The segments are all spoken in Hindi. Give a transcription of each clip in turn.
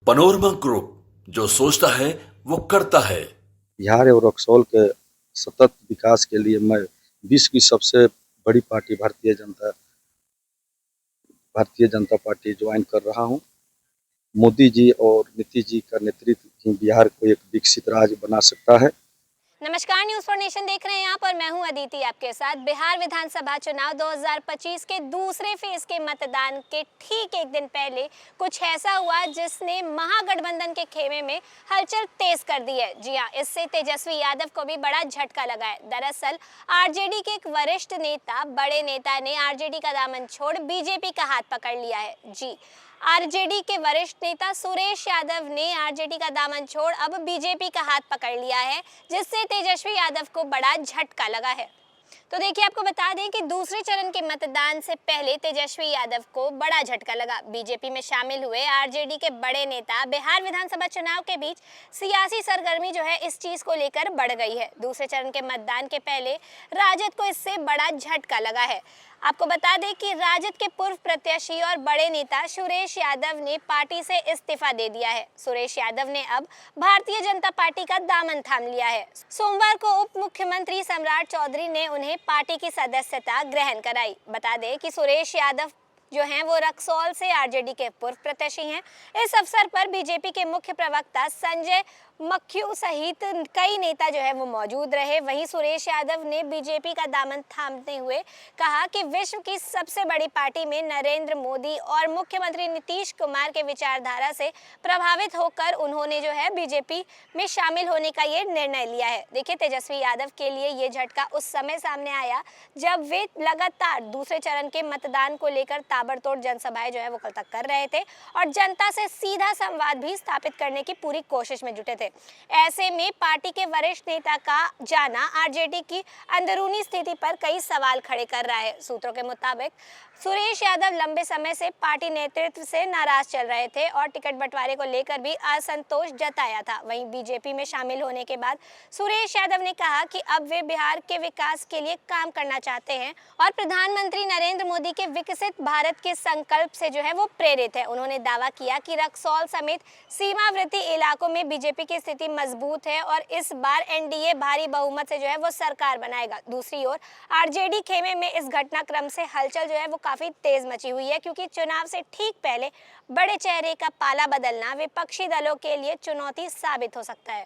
पनोरमा ग्रुप, जो सोचता है वो करता है। बिहार और रक्सौल के सतत विकास के लिए मैं विश्व की सबसे बड़ी party Bharatiya Janata party join कर रहा हूं। मोदी जी और नीतीश जी का नेतृत्व ही बिहार को एक विकसित राज्य बना सकता है। नमस्कार, न्यूज फॉर नेशन देख रहे हैं यहाँ पर। मैं हूँ अदिति आपके साथ। बिहार विधानसभा चुनाव 2025 के दूसरे फेज के मतदान के ठीक एक दिन पहले कुछ ऐसा हुआ जिसने महागठबंधन के खेमे में हलचल तेज कर दी है। जी हाँ, इससे तेजस्वी यादव को भी बड़ा झटका लगा है। दरअसल आरजेडी के एक वरिष्ठ नेता, बड़े नेता ने आरजेडी का दामन छोड़ बीजेपी का हाथ पकड़ लिया है। जी, आरजेडी के वरिष्ठ नेता सुरेश यादव ने आरजेडी का दामन छोड़ अब बीजेपी का हाथ पकड़ लिया है, जिससे तेजस्वी यादव को बड़ा झटका लगा है। तो देखिए, आपको बता दें कि दूसरे चरण के मतदान से पहले तेजस्वी यादव को बड़ा झटका लगा। बीजेपी में शामिल हुए आरजेडी के बड़े नेता बिहार विधानसभा चुनाव के बीच सियासी सरगर्मी जो है इस चीज को लेकर बढ़ गई है। दूसरे चरण के मतदान के पहले राजद को इससे बड़ा झटका लगा है। आपको बता दें कि राजद के पूर्व प्रत्याशी और बड़े नेता सुरेश यादव ने पार्टी से इस्तीफा दे दिया है। सुरेश यादव ने अब भारतीय जनता पार्टी का दामन थाम लिया है। सोमवार को उप मुख्यमंत्री सम्राट चौधरी ने उन्हें पार्टी की सदस्यता ग्रहण कराई। बता दें कि सुरेश यादव जो हैं वो रक्सौल से आरजेडी के पूर्व प्रत्याशी हैं। इस अवसर पर बीजेपी के मुख्य प्रवक्ता संजय मक्खू सहित कई नेता जो है वो मौजूद रहे। वहीं सुरेश यादव ने बीजेपी का दामन थामते हुए कहा कि विश्व की सबसे बड़ी पार्टी में नरेंद्र मोदी और मुख्यमंत्री नीतीश कुमार के विचारधारा से प्रभावित होकर उन्होंने जो है बीजेपी में शामिल होने का ये निर्णय लिया है। देखिए, तेजस्वी यादव के लिए ये झटका उस समय सामने आया जब वे लगातार दूसरे चरण के मतदान को लेकर ताबड़तोड़ जनसभाएं जो है वो कल तक कर रहे थे और जनता से सीधा संवाद भी स्थापित करने की पूरी कोशिश में जुटे थे। ऐसे में पार्टी के वरिष्ठ नेता का जाना आरजेडी की अंदरूनी स्थिति पर कई सवाल खड़े कर रहा है। सूत्रों के मुताबिक सुरेश यादव लंबे समय से पार्टी नेतृत्व से नाराज चल रहे थे और टिकट बंटवारे को लेकर भी असंतोष जताया था। वहीं बीजेपी में शामिल होने के बाद सुरेश यादव ने कहा कि अब वे बिहार के विकास के लिए काम करना चाहते हैं और प्रधानमंत्री नरेंद्र मोदी के विकसित भारत के संकल्प से जो है वो प्रेरित है। उन्होंने दावा किया कि रक्सौल समेत सीमावर्ती इलाकों में बीजेपी की स्थिति मजबूत है और इस बार एनडीए भारी बहुमत से जो है वो सरकार बनाएगा। दूसरी ओर आरजेडी खेमे में इस घटनाक्रम से हलचल जो है वो काफी तेज मची हुई है, क्योंकि चुनाव से ठीक पहले बड़े चेहरे का पाला बदलना विपक्षी दलों के लिए चुनौती साबित हो सकता है।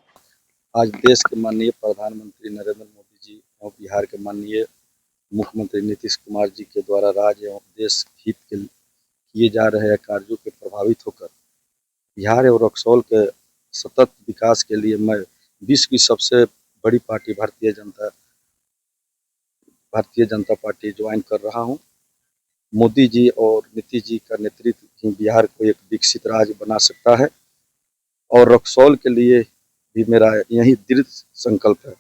आज देश के माननीय प्रधानमंत्री नरेंद्र मोदी जी और बिहार के माननीय मुख्यमंत्री नीतीश कुमार जी के द्वारा राज्य एवं देश हित के किए जा रहे कार्यों के प्रभावित होकर बिहार और रक्सौल के सतत विकास के लिए मैं विश्व की सबसे बड़ी party Bharatiya Janata party join कर रहा हूं। मोदी जी और नीतीश जी का नेतृत्व ही बिहार को एक विकसित राज्य बना सकता है और रक्सौल के लिए भी मेरा यही दृढ़ संकल्प है।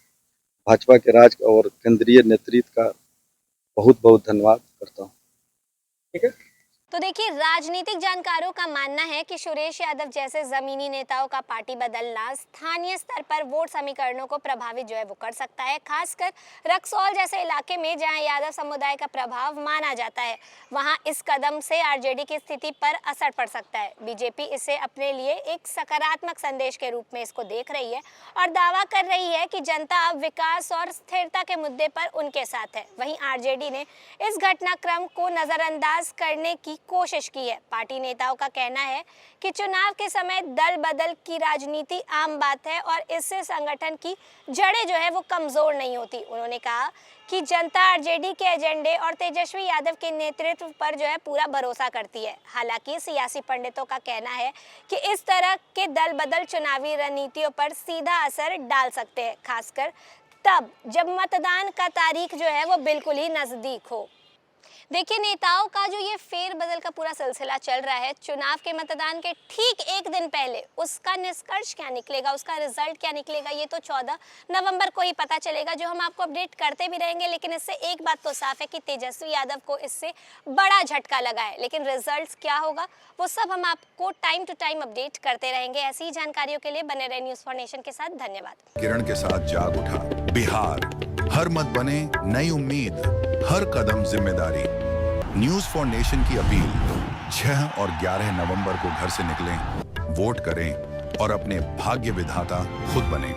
भाजपा के राज्य और केंद्रीय नेतृत्व का बहुत बहुत धन्यवाद करता हूँ। ठीक है। तो देखिए, राजनीतिक जानकारों का मानना है कि सुरेश यादव जैसे जमीनी नेताओं का पार्टी बदलना स्थानीय स्तर पर वोट समीकरणों को प्रभावित जो है वो कर सकता है। खासकर रक्सौल जैसे इलाके में जहां यादव समुदाय का प्रभाव माना जाता है, वहां इस कदम से आरजेडी की स्थिति पर असर पड़ सकता है। बीजेपी इसे अपने लिए एक सकारात्मक संदेश के रूप में इसको देख रही है और दावा कर रही है कि जनता अब विकास और स्थिरता के मुद्दे पर उनके साथ है। वहीं आरजेडी ने इस घटनाक्रम को नजरअंदाज करने की कोशिश की है। पार्टी नेताओं का कहना है कि चुनाव के समय दल बदल की राजनीति आम बात है और इससे संगठन की जड़ें जो है वो कमजोर नहीं होती। उन्होंने कहा कि जनता आरजेडी के एजेंडे और तेजस्वी यादव के नेतृत्व पर जो है पूरा भरोसा करती है। हालांकि सियासी पंडितों का कहना है कि इस तरह के दल बदल चुनावी रणनीतियों पर सीधा असर डाल सकते हैं, खासकर तब जब मतदान का तारीख जो है वो बिल्कुल ही नजदीक हो। देखिए, नेताओं का जो ये फेर बदल का पूरा सिलसिला चल रहा है चुनाव के मतदान के ठीक एक दिन पहले, उसका निष्कर्ष क्या निकलेगा, उसका रिजल्ट क्या निकलेगा, ये तो 14 नवंबर को ही पता चलेगा, जो हम आपको अपडेट करते भी रहेंगे। लेकिन इससे एक बात तो साफ है कि तेजस्वी यादव को इससे बड़ा झटका लगा है। लेकिन रिजल्ट क्या होगा वो सब हम आपको टाइम टू टाइम अपडेट करते रहेंगे। ऐसी ही जानकारियों के लिए बने रहे न्यूज फॉर नेशन के साथ। धन्यवाद। किरण के साथ जाग उठा बिहार, हर मत बने नई उम्मीद, हर कदम जिम्मेदारी। न्यूज फॉर नेशन की अपील, 6 और 11 नवंबर को घर से निकलें, वोट करें और अपने भाग्य विधाता खुद बने।